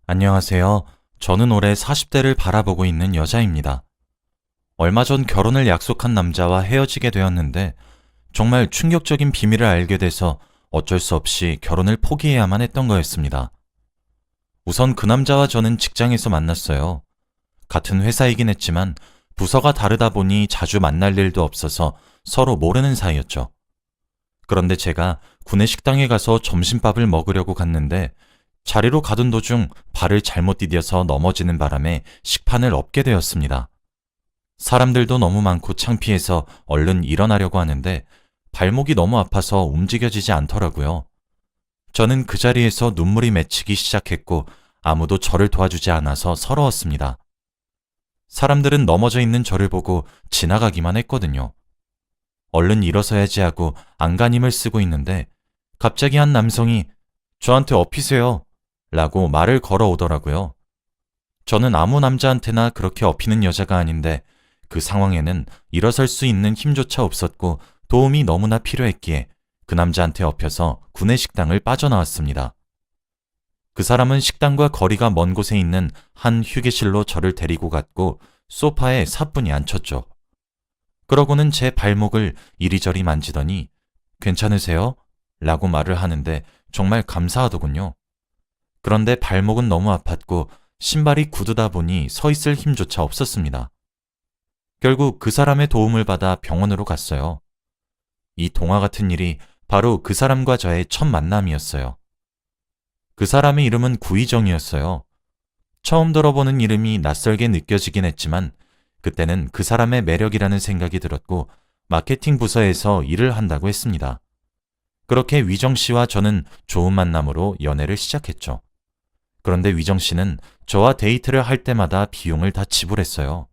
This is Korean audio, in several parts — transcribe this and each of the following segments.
안녕하세요. 저는 올해 40대를 바라보고 있는 여자입니다. 얼마 전 결혼을 약속한 남자와 헤어지게 되었는데 정말 충격적인 비밀을 알게 돼서 어쩔 수 없이 결혼을 포기해야만 했던 거였습니다. 우선 그 남자와 저는 직장에서 만났어요. 같은 회사이긴 했지만 부서가 다르다 보니 자주 만날 일도 없어서 서로 모르는 사이였죠. 그런데 제가 구내 식당에 가서 점심밥을 먹으려고 갔는데 자리로 가던 도중 발을 잘못 디뎌서 넘어지는 바람에 식판을 엎게 되었습니다. 사람들도 너무 많고 창피해서 얼른 일어나려고 하는데 발목이 너무 아파서 움직여지지 않더라고요. 저는 그 자리에서 눈물이 맺히기 시작했고 아무도 저를 도와주지 않아서 서러웠습니다. 사람들은 넘어져 있는 저를 보고 지나가기만 했거든요. 얼른 일어서야지 하고 안간힘을 쓰고 있는데 갑자기 한 남성이 저한테 업히세요 라고 말을 걸어오더라고요. 저는 아무 남자한테나 그렇게 업히는 여자가 아닌데 그 상황에는 일어설 수 있는 힘조차 없었고 도움이 너무나 필요했기에 그 남자한테 업혀서 구내식당을 빠져나왔습니다. 그 사람은 식당과 거리가 먼 곳에 있는 한 휴게실로 저를 데리고 갔고 소파에 사뿐히 앉혔죠. 그러고는 제 발목을 이리저리 만지더니 괜찮으세요? 라고 말을 하는데 정말 감사하더군요. 그런데 발목은 너무 아팠고 신발이 굳으다 보니 서 있을 힘조차 없었습니다. 결국 그 사람의 도움을 받아 병원으로 갔어요. 이 동화 같은 일이 바로 그 사람과 저의 첫 만남이었어요. 그 사람의 이름은 구희정이었어요. 처음 들어보는 이름이 낯설게 느껴지긴 했지만 그때는 그 사람의 매력이라는 생각이 들었고 마케팅 부서에서 일을 한다고 했습니다. 그렇게 위정 씨와 저는 좋은 만남으로 연애를 시작했죠. 그런데 위정 씨는 저와 데이트를 할 때마다 비용을 다 지불했어요.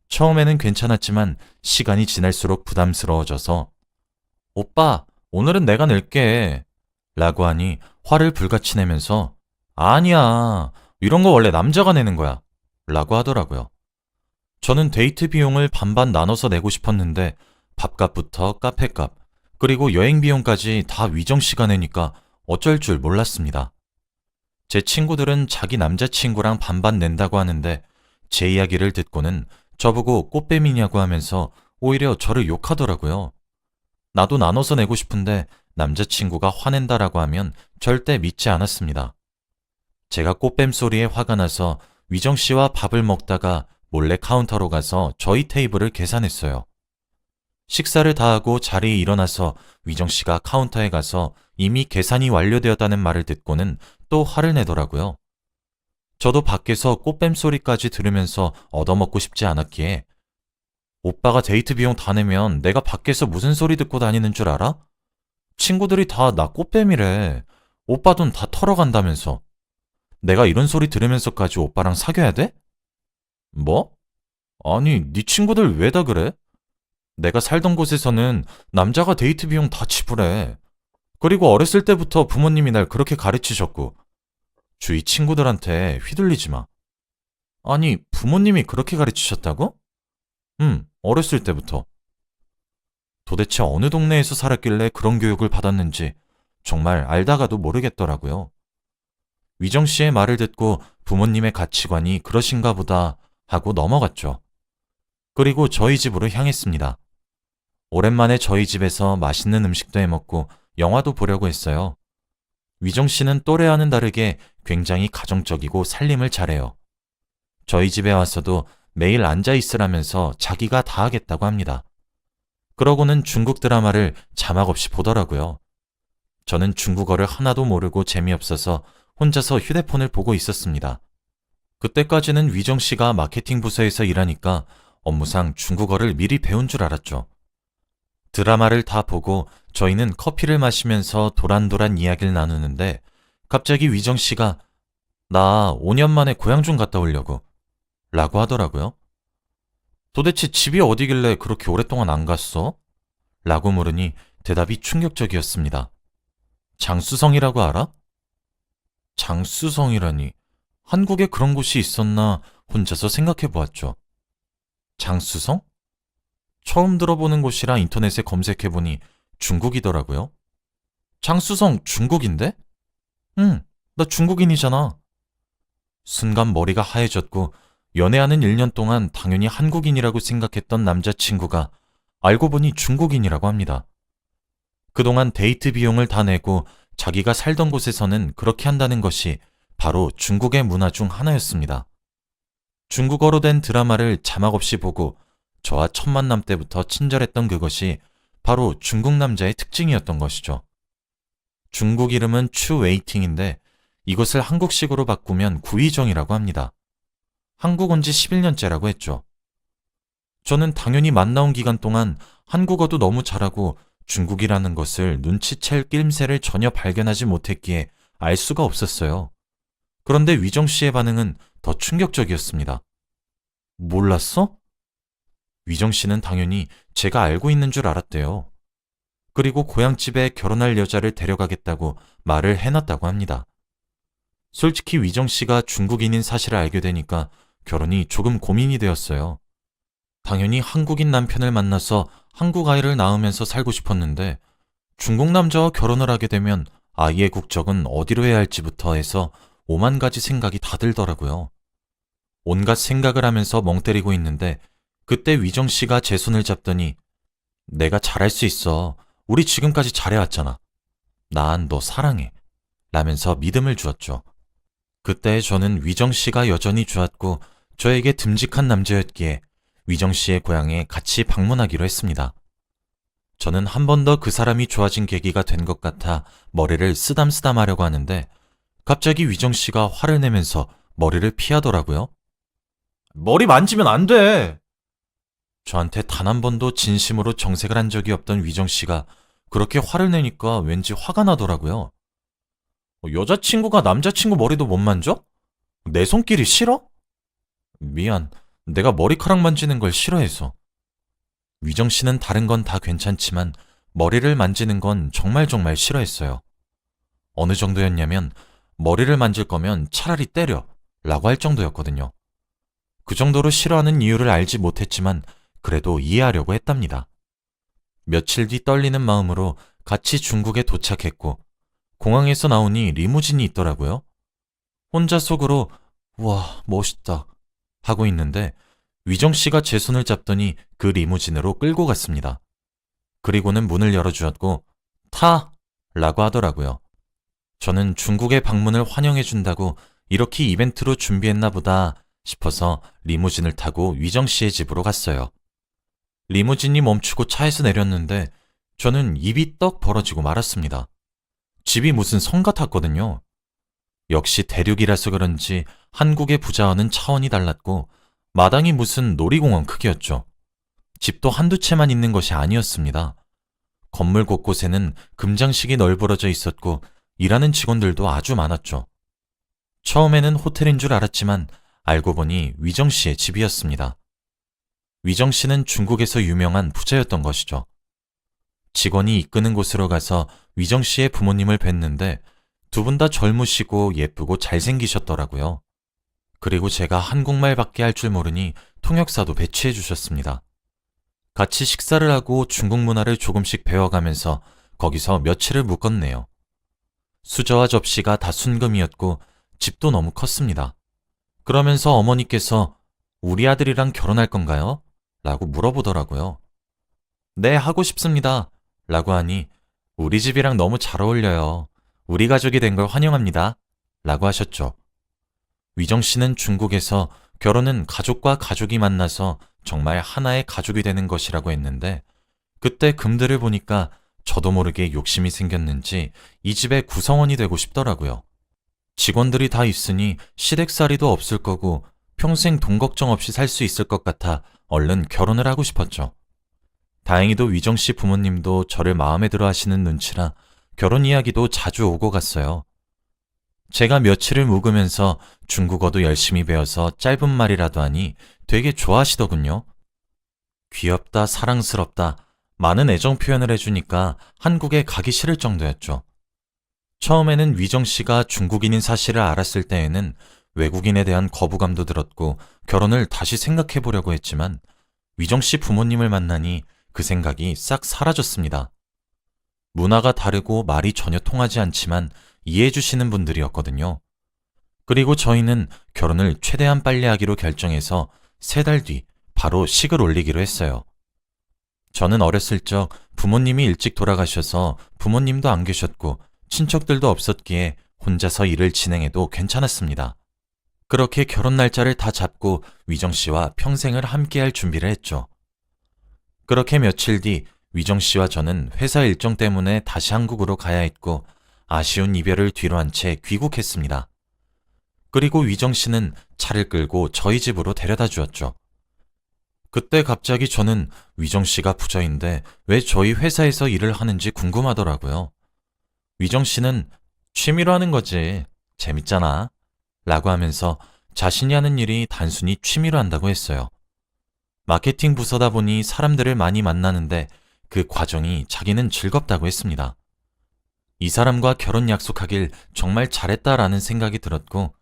처음에는 괜찮았지만 시간이 지날수록 부담스러워져서 오빠, 오늘은 내가 낼게 라고 하니 화를 불같이 내면서 아니야, 이런 거 원래 남자가 내는 거야 라고 하더라고요. 저는 데이트 비용을 반반 나눠서 내고 싶었는데 밥값부터 카페값, 그리고 여행 비용까지 다 위정 씨가 내니까 어쩔 줄 몰랐습니다. 제 친구들은 자기 남자친구랑 반반 낸다고 하는데 제 이야기를 듣고는 저보고 꽃뱀이냐고 하면서 오히려 저를 욕하더라고요. 나도 나눠서 내고 싶은데 남자친구가 화낸다라고 하면 절대 믿지 않았습니다. 제가 꽃뱀 소리에 화가 나서 위정 씨와 밥을 먹다가 몰래 카운터로 가서 저희 테이블을 계산했어요. 식사를 다 하고 자리에 일어나서 위정 씨가 카운터에 가서 이미 계산이 완료되었다는 말을 듣고는 또 화를 내더라고요. 저도 밖에서 꽃뱀 소리까지 들으면서 얻어먹고 싶지 않았기에 오빠가 데이트 비용 다 내면 내가 밖에서 무슨 소리 듣고 다니는 줄 알아? 친구들이 다 나 꽃뱀이래. 오빠 돈 다 털어간다면서. 내가 이런 소리 들으면서까지 오빠랑 사귀어야 돼? 뭐? 아니, 네 친구들 왜 다 그래? 내가 살던 곳에서는 남자가 데이트 비용 다 지불해. 그리고 어렸을 때부터 부모님이 날 그렇게 가르치셨고, 주위 친구들한테 휘둘리지 마. 아니, 부모님이 그렇게 가르치셨다고? 어렸을 때부터. 도대체 어느 동네에서 살았길래 그런 교육을 받았는지 정말 알다가도 모르겠더라고요. 위정 씨의 말을 듣고 부모님의 가치관이 그러신가 보다 하고 넘어갔죠. 그리고 저희 집으로 향했습니다. 오랜만에 저희 집에서 맛있는 음식도 해먹고 영화도 보려고 했어요. 위정 씨는 또래와는 다르게 굉장히 가정적이고 살림을 잘해요. 저희 집에 와서도 매일 앉아 있으라면서 자기가 다 하겠다고 합니다. 그러고는 중국 드라마를 자막 없이 보더라고요. 저는 중국어를 하나도 모르고 재미없어서 혼자서 휴대폰을 보고 있었습니다. 그때까지는 위정 씨가 마케팅 부서에서 일하니까 업무상 중국어를 미리 배운 줄 알았죠. 드라마를 다 보고 저희는 커피를 마시면서 도란도란 이야기를 나누는데 갑자기 위정 씨가 나 5년 만에 고향 좀 갔다 오려고 라고 하더라고요. 도대체 집이 어디길래 그렇게 오랫동안 안 갔어? 라고 물으니 대답이 충격적이었습니다. 장수성이라고 알아? 장수성이라니 한국에 그런 곳이 있었나 혼자서 생각해 보았죠. 장수성? 처음 들어보는 곳이라 인터넷에 검색해보니 중국이더라고요. 장수성 중국인데? 응, 나 중국인이잖아. 순간 머리가 하얘졌고 연애하는 1년 동안 당연히 한국인이라고 생각했던 남자친구가 알고 보니 중국인이라고 합니다. 그동안 데이트 비용을 다 내고 자기가 살던 곳에서는 그렇게 한다는 것이 바로 중국의 문화 중 하나였습니다. 중국어로 된 드라마를 자막 없이 보고 저와 첫 만남 때부터 친절했던 그것이 바로 중국 남자의 특징이었던 것이죠. 중국 이름은 추웨이팅인데 이것을 한국식으로 바꾸면 구이정이라고 합니다. 한국 온 지 11년째라고 했죠. 저는 당연히 만나온 기간 동안 한국어도 너무 잘하고 중국이라는 것을 눈치챌 낌새를 전혀 발견하지 못했기에 알 수가 없었어요. 그런데 위정 씨의 반응은 더 충격적이었습니다. 몰랐어? 위정 씨는 당연히 제가 알고 있는 줄 알았대요. 그리고 고향집에 결혼할 여자를 데려가겠다고 말을 해놨다고 합니다. 솔직히 위정 씨가 중국인인 사실을 알게 되니까 결혼이 조금 고민이 되었어요. 당연히 한국인 남편을 만나서 한국 아이를 낳으면서 살고 싶었는데 중국 남자와 결혼을 하게 되면 아이의 국적은 어디로 해야 할지부터 해서 오만 가지 생각이 다 들더라고요. 온갖 생각을 하면서 멍 때리고 있는데 그때 위정 씨가 제 손을 잡더니 내가 잘할 수 있어. 우리 지금까지 잘해왔잖아. 난 너 사랑해. 라면서 믿음을 주었죠. 그때 저는 위정 씨가 여전히 좋았고 저에게 듬직한 남자였기에 위정 씨의 고향에 같이 방문하기로 했습니다. 저는 한 번 더 그 사람이 좋아진 계기가 된 것 같아 머리를 쓰담쓰담 하려고 하는데 갑자기 위정 씨가 화를 내면서 머리를 피하더라고요. 머리 만지면 안 돼! 저한테 단 한 번도 진심으로 정색을 한 적이 없던 위정 씨가 그렇게 화를 내니까 왠지 화가 나더라고요. 여자친구가 남자친구 머리도 못 만져? 내 손길이 싫어? 미안, 내가 머리카락 만지는 걸 싫어해서. 위정 씨는 다른 건 다 괜찮지만 머리를 만지는 건 정말 싫어했어요. 어느 정도였냐면 머리를 만질 거면 차라리 때려 라고 할 정도였거든요. 그 정도로 싫어하는 이유를 알지 못했지만 그래도 이해하려고 했답니다. 며칠 뒤 떨리는 마음으로 같이 중국에 도착했고 공항에서 나오니 리무진이 있더라고요. 혼자 속으로 와 멋있다 하고 있는데 위정 씨가 제 손을 잡더니 그 리무진으로 끌고 갔습니다. 그리고는 문을 열어주었고 타! 라고 하더라고요. 저는 중국의 방문을 환영해준다고 이렇게 이벤트로 준비했나 보다 싶어서 리무진을 타고 위정 씨의 집으로 갔어요. 리무진이 멈추고 차에서 내렸는데 저는 입이 떡 벌어지고 말았습니다. 집이 무슨 성 같았거든요. 역시 대륙이라서 그런지 한국의 부자와는 차원이 달랐고 마당이 무슨 놀이공원 크기였죠. 집도 한두 채만 있는 것이 아니었습니다. 건물 곳곳에는 금장식이 널브러져 있었고 일하는 직원들도 아주 많았죠. 처음에는 호텔인 줄 알았지만 알고 보니 위정 씨의 집이었습니다. 위정 씨는 중국에서 유명한 부자였던 것이죠. 직원이 이끄는 곳으로 가서 위정 씨의 부모님을 뵀는데 두 분 다 젊으시고 예쁘고 잘생기셨더라고요. 그리고 제가 한국말밖에 할 줄 모르니 통역사도 배치해 주셨습니다. 같이 식사를 하고 중국 문화를 조금씩 배워가면서 거기서 며칠을 묵었네요. 수저와 접시가 다 순금이었고 집도 너무 컸습니다. 그러면서 어머니께서 우리 아들이랑 결혼할 건가요? 라고 물어보더라고요. 네, 하고 싶습니다. 라고 하니 우리 집이랑 너무 잘 어울려요. 우리 가족이 된 걸 환영합니다. 라고 하셨죠. 위정 씨는 중국에서 결혼은 가족과 가족이 만나서 정말 하나의 가족이 되는 것이라고 했는데 그때 금들을 보니까 저도 모르게 욕심이 생겼는지 이 집의 구성원이 되고 싶더라고요. 직원들이 다 있으니 시댁살이도 없을 거고 평생 돈 걱정 없이 살 수 있을 것 같아 얼른 결혼을 하고 싶었죠. 다행히도 위정 씨 부모님도 저를 마음에 들어 하시는 눈치라 결혼 이야기도 자주 오고 갔어요. 제가 며칠을 묵으면서 중국어도 열심히 배워서 짧은 말이라도 하니 되게 좋아하시더군요. 귀엽다, 사랑스럽다, 많은 애정 표현을 해주니까 한국에 가기 싫을 정도였죠. 처음에는 위정 씨가 중국인인 사실을 알았을 때에는 외국인에 대한 거부감도 들었고 결혼을 다시 생각해 보려고 했지만 위정 씨 부모님을 만나니 그 생각이 싹 사라졌습니다. 문화가 다르고 말이 전혀 통하지 않지만 이해해 주시는 분들이었거든요. 그리고 저희는 결혼을 최대한 빨리 하기로 결정해서 3달 뒤 바로 식을 올리기로 했어요. 저는 어렸을 적 부모님이 일찍 돌아가셔서 부모님도 안 계셨고 친척들도 없었기에 혼자서 일을 진행해도 괜찮았습니다. 그렇게 결혼 날짜를 다 잡고 위정 씨와 평생을 함께할 준비를 했죠. 그렇게 며칠 뒤 위정 씨와 저는 회사 일정 때문에 다시 한국으로 가야 했고 아쉬운 이별을 뒤로 한 채 귀국했습니다. 그리고 위정 씨는 차를 끌고 저희 집으로 데려다 주었죠. 그때 갑자기 저는 위정 씨가 부자인데 왜 저희 회사에서 일을 하는지 궁금하더라고요. 위정 씨는 취미로 하는 거지. 재밌잖아. 라고 하면서 자신이 하는 일이 단순히 취미로 한다고 했어요. 마케팅 부서다 보니 사람들을 많이 만나는데 그 과정이 자기는 즐겁다고 했습니다. 이 사람과 결혼 약속하길 정말 잘했다라는 생각이 들었고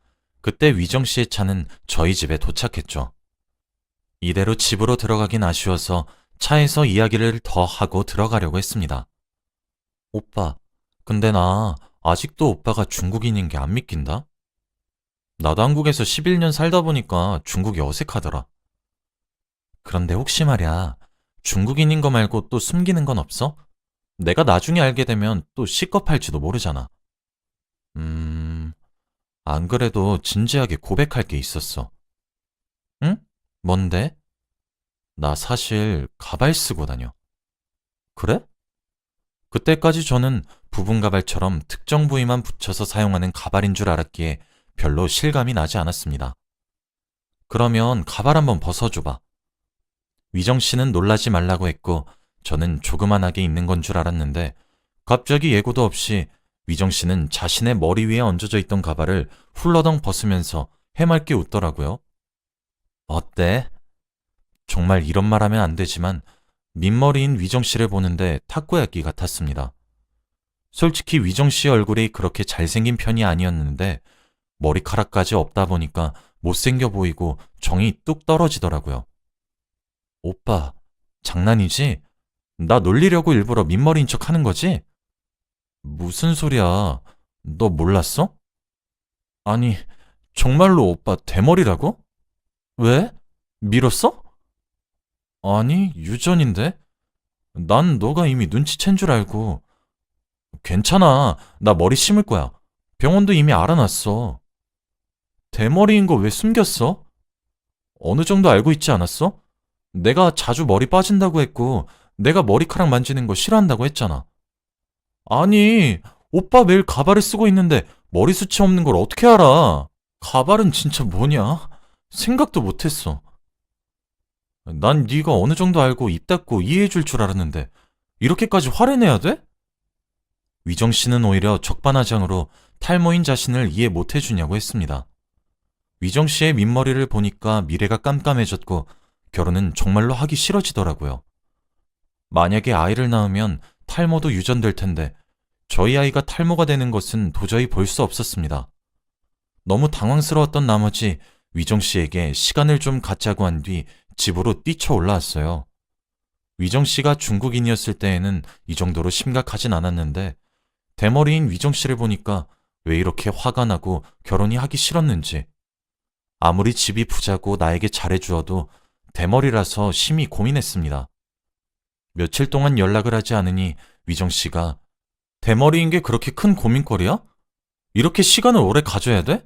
그때 위정 씨의 차는 저희 집에 도착했죠. 이대로 집으로 들어가긴 아쉬워서 차에서 이야기를 더 하고 들어가려고 했습니다. 오빠, 근데 나 아직도 오빠가 중국인인 게 안 믿긴다? 나도 한국에서 11년 살다 보니까 중국이 어색하더라. 그런데 혹시 말이야, 중국인인 거 말고 또 숨기는 건 없어? 내가 나중에 알게 되면 또 식겁할지도 모르잖아. 안 그래도 진지하게 고백할 게 있었어. 응? 뭔데? 나 사실 가발 쓰고 다녀. 그래? 그때까지 저는 부분 가발처럼 특정 부위만 붙여서 사용하는 가발인 줄 알았기에 별로 실감이 나지 않았습니다. 그러면 가발 한번 벗어줘봐. 위정 씨는 놀라지 말라고 했고 저는 조그만하게 있는 건 줄 알았는데 갑자기 예고도 없이 위정 씨는 자신의 머리 위에 얹어져 있던 가발을 훌러덩 벗으면서 해맑게 웃더라고요. 어때? 정말 이런 말 하면 안 되지만 민머리인 위정 씨를 보는데 타코야끼 같았습니다. 솔직히 위정 씨의 얼굴이 그렇게 잘생긴 편이 아니었는데 머리카락까지 없다 보니까 못생겨 보이고 정이 뚝 떨어지더라고요. 오빠, 장난이지? 나 놀리려고 일부러 민머리인 척 하는 거지? 무슨 소리야? 너 몰랐어? 아니, 정말로 오빠 대머리라고? 왜? 밀었어? 아니, 유전인데? 난 너가 이미 눈치챈 줄 알고. 괜찮아. 나 머리 심을 거야. 병원도 이미 알아놨어. 대머리인 거 왜 숨겼어? 어느 정도 알고 있지 않았어? 내가 자주 머리 빠진다고 했고, 내가 머리카락 만지는 거 싫어한다고 했잖아. 아니, 오빠 매일 가발을 쓰고 있는데 머리숱이 없는 걸 어떻게 알아? 가발은 진짜 뭐냐? 생각도 못했어. 난 네가 어느 정도 알고 입 닫고 이해해줄 줄 알았는데 이렇게까지 화를 내야 돼? 위정 씨는 오히려 적반하장으로 탈모인 자신을 이해 못해주냐고 했습니다. 위정 씨의 민머리를 보니까 미래가 깜깜해졌고 결혼은 정말로 하기 싫어지더라고요. 만약에 아이를 낳으면 탈모도 유전될 텐데 저희 아이가 탈모가 되는 것은 도저히 볼 수 없었습니다. 너무 당황스러웠던 나머지 위정 씨에게 시간을 좀 갖자고 한 뒤 집으로 뛰쳐 올라왔어요. 위정 씨가 중국인이었을 때에는 이 정도로 심각하진 않았는데 대머리인 위정 씨를 보니까 왜 이렇게 화가 나고 결혼이 하기 싫었는지, 아무리 집이 부자고 나에게 잘해주어도 대머리라서 심히 고민했습니다. 며칠 동안 연락을 하지 않으니 위정 씨가 대머리인 게 그렇게 큰 고민거리야? 이렇게 시간을 오래 가져야 돼?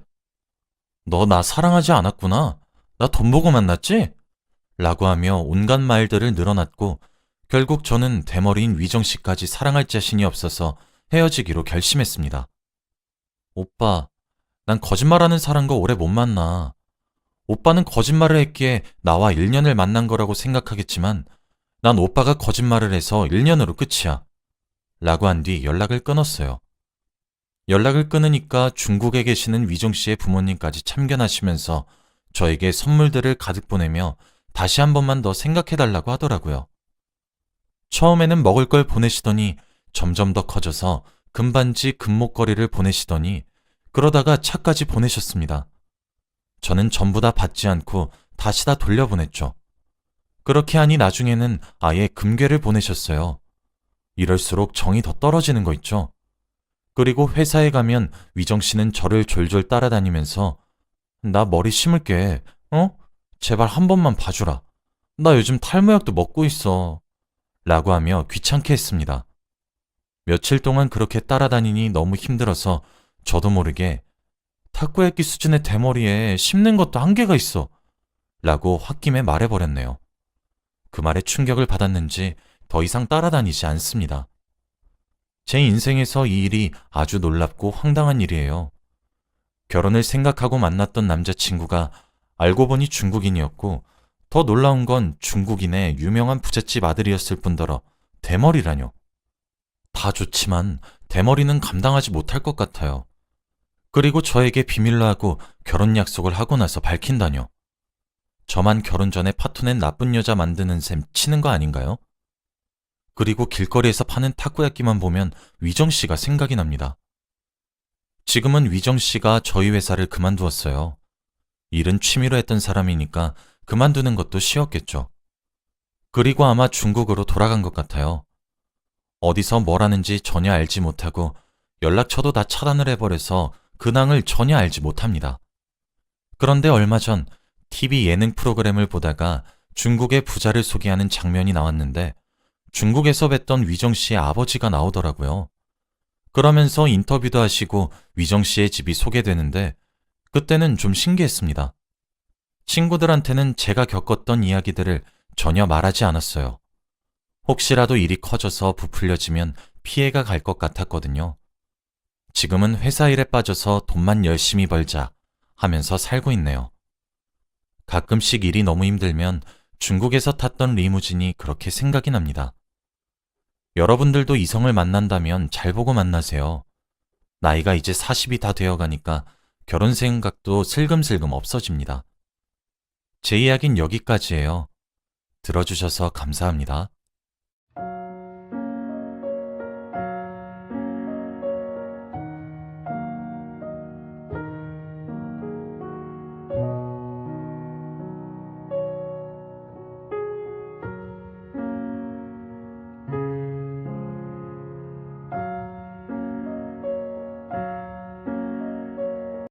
너 나 사랑하지 않았구나. 나 돈 보고 만났지? 라고 하며 온갖 말들을 늘어놨고 결국 저는 대머리인 위정 씨까지 사랑할 자신이 없어서 헤어지기로 결심했습니다. 오빠, 난 거짓말하는 사람과 오래 못 만나. 오빠는 거짓말을 했기에 나와 1년을 만난 거라고 생각하겠지만 난 오빠가 거짓말을 해서 1년으로 끝이야. 라고 한 뒤 연락을 끊었어요. 연락을 끊으니까 중국에 계시는 위정 씨의 부모님까지 참견하시면서 저에게 선물들을 가득 보내며 다시 한 번만 더 생각해달라고 하더라고요. 처음에는 먹을 걸 보내시더니 점점 더 커져서 금반지, 금목걸이를 보내시더니 그러다가 차까지 보내셨습니다. 저는 전부 다 받지 않고 다시 다 돌려보냈죠. 그렇게 하니 나중에는 아예 금괴를 보내셨어요. 이럴수록 정이 더 떨어지는 거 있죠. 그리고 회사에 가면 위정 씨는 저를 졸졸 따라다니면서 나 머리 심을게. 어? 제발 한 번만 봐주라. 나 요즘 탈모약도 먹고 있어. 라고 하며 귀찮게 했습니다. 며칠 동안 그렇게 따라다니니 너무 힘들어서 저도 모르게 타코야끼 수준의 대머리에 심는 것도 한계가 있어. 라고 홧김에 말해버렸네요. 그 말에 충격을 받았는지 더 이상 따라다니지 않습니다. 제 인생에서 이 일이 아주 놀랍고 황당한 일이에요. 결혼을 생각하고 만났던 남자친구가 알고 보니 중국인이었고 더 놀라운 건 중국인의 유명한 부잣집 아들이었을 뿐더러 대머리라뇨. 다 좋지만 대머리는 감당하지 못할 것 같아요. 그리고 저에게 비밀로 하고 결혼 약속을 하고 나서 밝힌다뇨. 저만 결혼 전에 파토낸 나쁜 여자 만드는 셈 치는 거 아닌가요? 그리고 길거리에서 파는 타코야끼만 보면 위정 씨가 생각이 납니다. 지금은 위정 씨가 저희 회사를 그만두었어요. 일은 취미로 했던 사람이니까 그만두는 것도 쉬웠겠죠. 그리고 아마 중국으로 돌아간 것 같아요. 어디서 뭘 하는지 전혀 알지 못하고 연락처도 다 차단을 해버려서 근황을 전혀 알지 못합니다. 그런데 얼마 전 TV 예능 프로그램을 보다가 중국의 부자를 소개하는 장면이 나왔는데 중국에서 뵀던 위정 씨의 아버지가 나오더라고요. 그러면서 인터뷰도 하시고 위정 씨의 집이 소개되는데 그때는 좀 신기했습니다. 친구들한테는 제가 겪었던 이야기들을 전혀 말하지 않았어요. 혹시라도 일이 커져서 부풀려지면 피해가 갈 것 같았거든요. 지금은 회사 일에 빠져서 돈만 열심히 벌자 하면서 살고 있네요. 가끔씩 일이 너무 힘들면 중국에서 탔던 리무진이 그렇게 생각이 납니다. 여러분들도 이성을 만난다면 잘 보고 만나세요. 나이가 이제 40이 다 되어가니까 결혼 생각도 슬금슬금 없어집니다. 제 이야기는 여기까지예요. 들어주셔서 감사합니다.